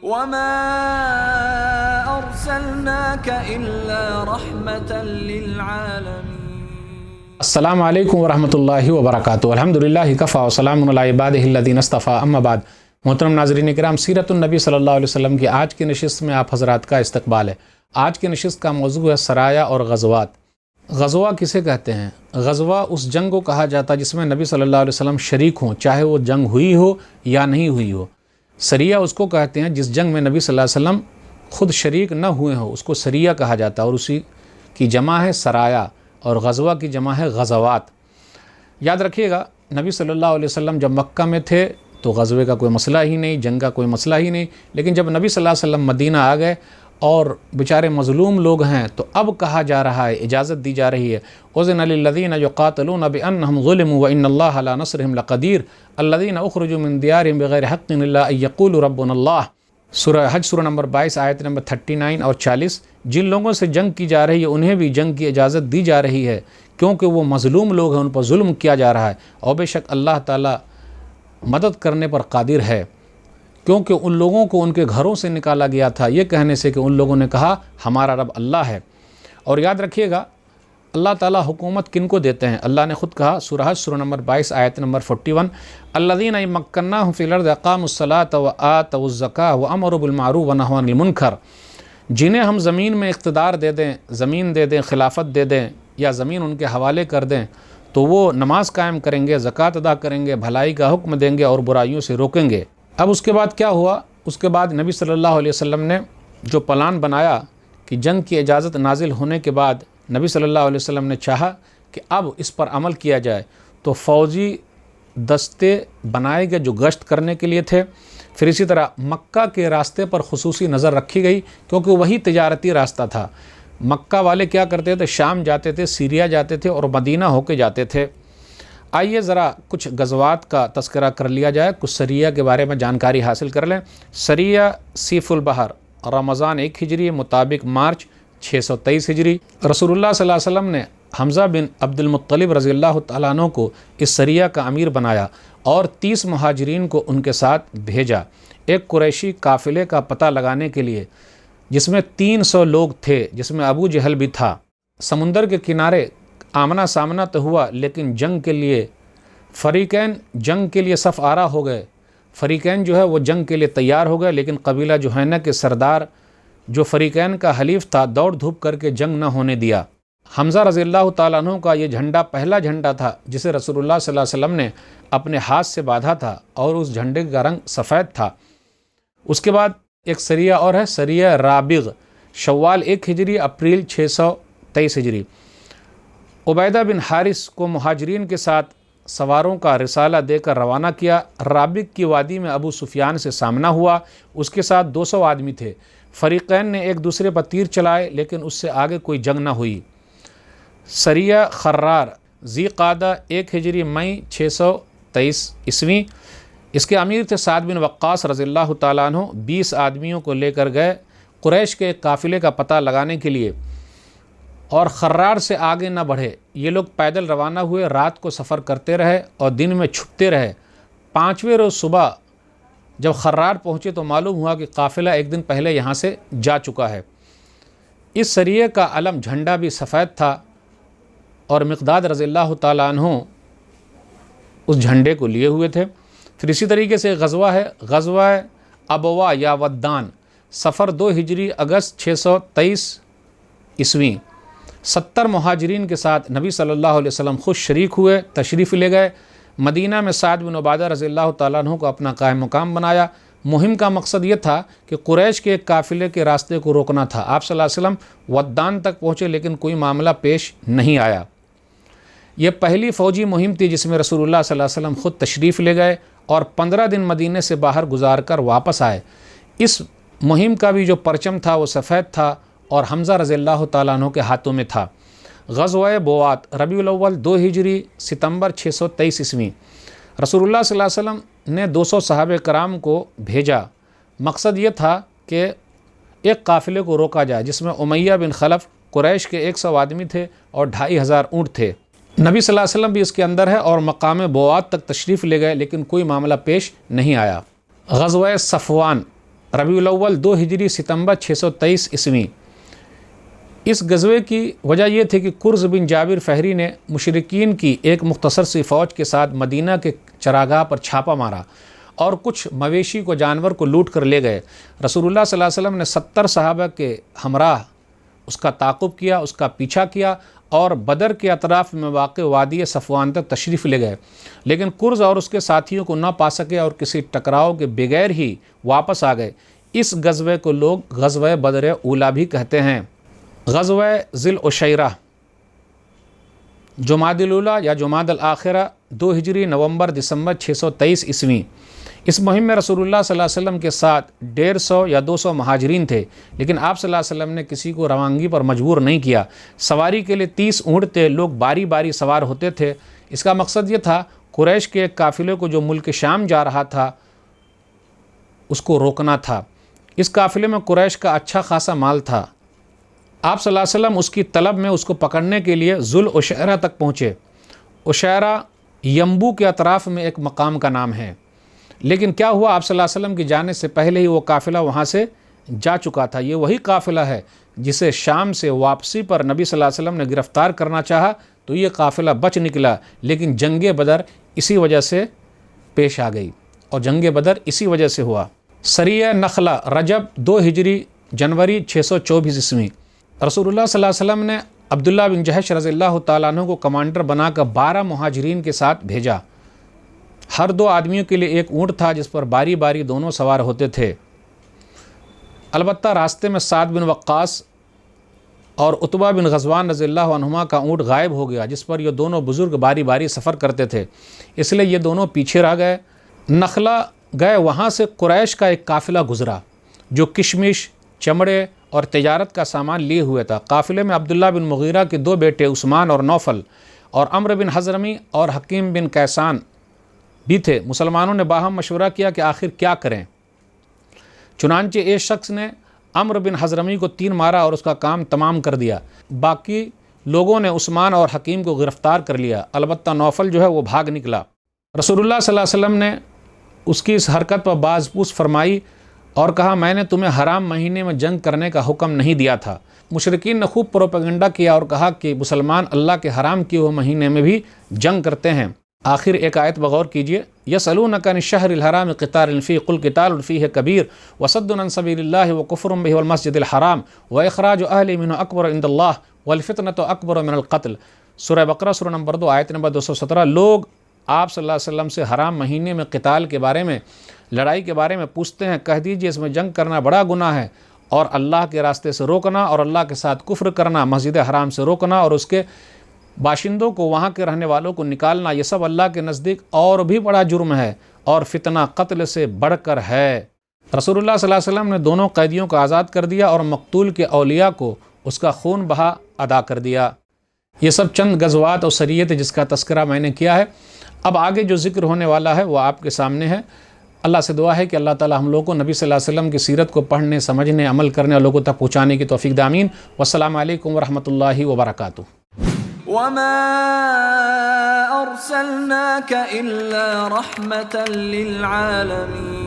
وما أرسلناك إلا رحمة للعالمين. السلام علیکم ورحمۃ اللہ وبرکاتہ. الحمدللہ کفا وسلام علی عبادہ الذین اصطفیٰ، اما بعد. محترم ناظرین کرام، سیرت النبی صلی اللہ علیہ وسلم کی آج کی نشست میں آپ حضرات کا استقبال ہے. آج کی نشست کا موضوع ہے سرایا اور غزوات. غزوہ کسے کہتے ہیں؟ غزوہ اس جنگ کو کہا جاتا ہے جس میں نبی صلی اللہ علیہ وسلم شریک ہوں، چاہے وہ جنگ ہوئی ہو یا نہیں ہوئی ہو. سریہ اس کو کہتے ہیں جس جنگ میں نبی صلی اللہ علیہ وسلم خود شریک نہ ہوئے ہوں، اس کو سریہ کہا جاتا ہے، اور اسی کی جمع ہے سرایا، اور غزوہ کی جمع ہے غزوات. یاد رکھیے گا، نبی صلی اللہ علیہ وسلم جب مکہ میں تھے تو غزوے کا کوئی مسئلہ ہی نہیں، جنگ کا کوئی مسئلہ ہی نہیں. لیکن جب نبی صلی اللہ علیہ وسلم مدینہ آ گئے اور بیچارے مظلوم لوگ ہیں، تو اب کہا جا رہا ہے، اجازت دی جا رہی ہے، اذن للذین یقاتلون بانہم ظلموا وان اللہ علی نصرہم لقدیر الذین اخرجوا من دیارہم بغیر حق الا ان یقولوا ربنا اللہ. سورہ حج سورہ نمبر 22 آیت نمبر 39 اور 40. جن لوگوں سے جنگ کی جا رہی ہے انہیں بھی جنگ کی اجازت دی جا رہی ہے، کیونکہ وہ مظلوم لوگ ہیں، ان پر ظلم کیا جا رہا ہے، اور بے شک اللہ تعالی مدد کرنے پر قادر ہے. کیونکہ ان لوگوں کو ان کے گھروں سے نکالا گیا تھا یہ کہنے سے کہ ان لوگوں نے کہا ہمارا رب اللہ ہے. اور یاد رکھیے گا، اللہ تعالیٰ حکومت کن کو دیتے ہیں؟ اللہ نے خود کہا، سورہ حج سورہ نمبر 22 آیت نمبر 41، الذین مکناہم فی الارض اقاموا الصلاۃ وآتوا الزکاۃ وامروا بالمعروف ونہوا عن المنکر. جنہیں ہم زمین میں اقتدار دے دیں، زمین دے دیں، خلافت دے دیں، یا زمین ان کے حوالے کر دیں، تو وہ نماز قائم کریں گے، زکوٰۃ ادا کریں گے، بھلائی کا حکم دیں گے اور برائیوں سے روکیں گے. اب اس کے بعد کیا ہوا؟ اس کے بعد نبی صلی اللہ علیہ وسلم نے جو پلان بنایا کہ جنگ کی اجازت نازل ہونے کے بعد نبی صلی اللہ علیہ وسلم نے چاہا کہ اب اس پر عمل کیا جائے. تو فوجی دستے بنائے گئے جو گشت کرنے کے لیے تھے. پھر اسی طرح مکہ کے راستے پر خصوصی نظر رکھی گئی، کیونکہ وہی تجارتی راستہ تھا. مکہ والے کیا کرتے تھے؟ شام جاتے تھے، سیریا جاتے تھے اور مدینہ ہو کے جاتے تھے. آئیے ذرا کچھ غزوات کا تذکرہ کر لیا جائے، کچھ سریہ کے بارے میں جانکاری حاصل کر لیں. سریہ سیف البحر، رمضان 1 ہجری مطابق مارچ 623 ہجری. رسول اللہ صلی اللہ علیہ وسلم نے حمزہ بن عبد المطلب رضی اللہ تعالیٰ عنہ کو اس سریہ کا امیر بنایا اور 30 مہاجرین کو ان کے ساتھ بھیجا ایک قریشی قافلے کا پتہ لگانے کے لیے، جس میں 300 لوگ تھے، جس میں ابو جہل بھی تھا. سمندر کے کنارے آمنا سامنا تو ہوا، لیکن جنگ کے لیے فریقین جنگ کے لیے صف آرا ہو گئے. فریقین جو ہے وہ جنگ کے لیے تیار ہو گئے، لیکن قبیلہ جوہینہ کے سردار جو فریقین کا حلیف تھا دوڑ دھوپ کر کے جنگ نہ ہونے دیا. حمزہ رضی اللہ تعالیٰ عنہ کا یہ جھنڈا پہلا جھنڈا تھا جسے رسول اللہ صلی اللہ علیہ وسلم نے اپنے ہاتھ سے باندھا تھا، اور اس جھنڈے کا رنگ سفید تھا. اس کے بعد ایک سریہ اور ہے، سریہ رابغ، شوال 1 ہجری اپریل 623 ہجری. عبیدہ بن حارث کو مہاجرین کے ساتھ سواروں کا رسالہ دے کر روانہ کیا. رابغ کی وادی میں ابو سفیان سے سامنا ہوا، اس کے ساتھ 200 آدمی تھے. فریقین نے ایک دوسرے پر تیر چلائے، لیکن اس سے آگے کوئی جنگ نہ ہوئی. سریہ خرار، ذی قعدہ 1 ہجری مئی 623 عیسوی. اس کے امیر تھے سعد بن وقاص رضی اللہ تعالیٰ عنہ. 20 آدمیوں کو لے کر گئے قریش کے ایک قافلے کا پتہ لگانے کے لیے، اور خرار سے آگے نہ بڑھے. یہ لوگ پیدل روانہ ہوئے، رات کو سفر کرتے رہے اور دن میں چھپتے رہے. 5ویں روز صبح جب خرار پہنچے تو معلوم ہوا کہ قافلہ ایک دن پہلے یہاں سے جا چکا ہے. اس سریہ کا علم جھنڈا بھی سفید تھا، اور مقداد رضی اللہ تعالیٰ عنہ اس جھنڈے کو لیے ہوئے تھے. پھر اسی طریقے سے غزوہ ہے، غزوہ ابوا یا ودان، صفر 2 ہجری اگست 623 عیسوی. 70 مہاجرین کے ساتھ نبی صلی اللہ علیہ وسلم خود شریک ہوئے، تشریف لے گئے. مدینہ میں سعد بن عبادہ رضی اللہ تعالیٰ عنہ کو اپنا قائم مقام بنایا. مہم کا مقصد یہ تھا کہ قریش کے ایک قافلے کے راستے کو روکنا تھا. آپ صلی اللہ علیہ وسلم ودان تک پہنچے، لیکن کوئی معاملہ پیش نہیں آیا. یہ پہلی فوجی مہم تھی جس میں رسول اللہ صلی اللہ علیہ وسلم خود تشریف لے گئے اور 15 دن مدینے سے باہر گزار کر واپس آئے. اس مہم کا بھی جو پرچم تھا وہ سفید تھا اور حمزہ رضی اللہ تعالیٰ عنہ کے ہاتھوں میں تھا. غزوہ بوات، ربیع الاول 2 ہجری ستمبر 623 عیسوی. رسول اللہ صلی اللہ علیہ وسلم نے 200 صحابہ کرام کو بھیجا. مقصد یہ تھا کہ ایک قافلے کو روکا جائے جس میں امیہ بن خلف، قریش کے 100 آدمی تھے اور 2500 اونٹ تھے. نبی صلی اللہ علیہ وسلم بھی اس کے اندر ہے اور مقام بوات تک تشریف لے گئے، لیکن کوئی معاملہ پیش نہیں آیا. غزوہ صفوان ربیع الاول 2 ہجری ستمبر 623 عیسوی۔ اس غزوے کی وجہ یہ تھی کہ کرز بن جابر فہری نے مشرکین کی ایک مختصر سی فوج کے ساتھ مدینہ کے چراگاہ پر چھاپا مارا اور کچھ مویشی کو جانور کو لوٹ کر لے گئے۔ رسول اللہ صلی اللہ علیہ وسلم نے 70 صحابہ کے ہمراہ اس کا تعاقب کیا، اس کا پیچھا کیا اور بدر کے اطراف میں واقع وادی صفوان تک تشریف لے گئے، لیکن کرز اور اس کے ساتھیوں کو نہ پا سکے اور کسی ٹکراؤ کے بغیر ہی واپس آ گئے۔ اس غزوے کو لوگ غزوہ بدر اولیٰ بھی کہتے ہیں۔ غزوہ ذی العشیرہ جمادی الاولیٰ یا جمادی الآخرہ 2 ہجری نومبر دسمبر 623 عیسوی۔ اس مہم میں رسول اللہ صلی اللہ علیہ وسلم کے ساتھ 150 یا 200 مہاجرین تھے، لیکن آپ صلی اللہ علیہ وسلم نے کسی کو روانگی پر مجبور نہیں کیا۔ سواری کے لیے 30 اونٹ تھے، لوگ باری باری سوار ہوتے تھے۔ اس کا مقصد یہ تھا قریش کے ایک قافلے کو جو ملک شام جا رہا تھا اس کو روکنا تھا۔ اس قافلے میں قریش کا اچھا خاصا مال تھا۔ آپ صلی اللہ علیہ وسلم اس کی طلب میں اس کو پکڑنے کے لیے ذو العشیرہ تک پہنچے۔ عشیرہ ینبو کے اطراف میں ایک مقام کا نام ہے، لیکن کیا ہوا، آپ صلی اللہ علیہ وسلم کی جانے سے پہلے ہی وہ قافلہ وہاں سے جا چکا تھا۔ یہ وہی قافلہ ہے جسے شام سے واپسی پر نبی صلی اللہ علیہ وسلم نے گرفتار کرنا چاہا تو یہ قافلہ بچ نکلا، لیکن جنگ بدر اسی وجہ سے پیش آ گئی اور جنگ بدر اسی وجہ سے ہوا۔ سریہ نخلہ رجب 2 ہجری جنوری 624 عیسوی۔ رسول اللہ صلی اللہ علیہ وسلم نے عبداللہ بن جہش رضی اللہ تعالیٰ عنہ کو کمانڈر بنا کر 12 مہاجرین کے ساتھ بھیجا۔ ہر 2 آدمیوں کے لیے ایک اونٹ تھا جس پر باری باری دونوں سوار ہوتے تھے۔ البتہ راستے میں سعد بن وقاص اور عتبہ بن غزوان رضی اللہ عنہما کا اونٹ غائب ہو گیا، جس پر یہ دونوں بزرگ باری باری سفر کرتے تھے، اس لیے یہ دونوں پیچھے رہ گئے۔ نخلا گئے، وہاں سے قریش کا ایک قافلہ گزرا جو کشمش، چمڑے اور تجارت کا سامان لیے ہوئے تھا۔ قافلے میں عبداللہ بن مغیرہ کے 2 بیٹے عثمان اور نوفل اور عمرو بن حضرمی اور حکیم بن کیسان بھی تھے۔ مسلمانوں نے باہم مشورہ کیا کہ آخر کیا کریں، چنانچہ ایک شخص نے عمرو بن حضرمی کو 3 مارا اور اس کا کام تمام کر دیا۔ باقی لوگوں نے عثمان اور حکیم کو گرفتار کر لیا، البتہ نوفل جو ہے وہ بھاگ نکلا۔ رسول اللہ صلی اللہ علیہ وسلم نے اس کی اس حرکت پر باز پوچھ فرمائی اور کہا، میں نے تمہیں حرام مہینے میں جنگ کرنے کا حکم نہیں دیا تھا۔ مشرکین نے خوب پروپیگنڈا کیا اور کہا کہ مسلمان اللہ کے حرام کیے ہوئے مہینے میں بھی جنگ کرتے ہیں۔ آخر ایک آیت بغور کیجئے، یسألونک عن الشہر الحرام قتال فیہ قل قتال فیہ کبیر وصد عن سبیل اللہ وکفر بہ والمسجد الحرام واخراج اہلہ منہ اکبر عند اللہ والفتنۃ اکبر من القتل۔ سورہ بقرہ سورہ نمبر 2 آیت نمبر 217۔ لوگ آپ صلی اللہ علیہ وسلم سے حرام مہینے میں قتال کے بارے میں، لڑائی کے بارے میں پوچھتے ہیں، کہہ دیجئے اس میں جنگ کرنا بڑا گناہ ہے، اور اللہ کے راستے سے روکنا اور اللہ کے ساتھ کفر کرنا، مسجد حرام سے روکنا اور اس کے باشندوں کو، وہاں کے رہنے والوں کو نکالنا، یہ سب اللہ کے نزدیک اور بھی بڑا جرم ہے اور فتنہ قتل سے بڑھ کر ہے۔ رسول اللہ صلی اللہ علیہ وسلم نے دونوں قیدیوں کو آزاد کر دیا اور مقتول کے اولیاء کو اس کا خون بہا ادا کر دیا۔ یہ سب چند غزوات اور سریت جس کا تذکرہ میں نے کیا ہے۔ اب آگے جو ذکر ہونے والا ہے وہ آپ کے سامنے ہے۔ اللہ سے دعا ہے کہ اللہ تعالی ہم لوگوں کو نبی صلی اللہ علیہ وسلم کی سیرت کو پڑھنے، سمجھنے، عمل کرنے اور لوگوں تک پہنچانے کی توفیق دے، آمین۔ والسلام علیکم ورحمۃ اللہ وبرکاتہ۔ وما أرسلناك إلا رحمة للعالمين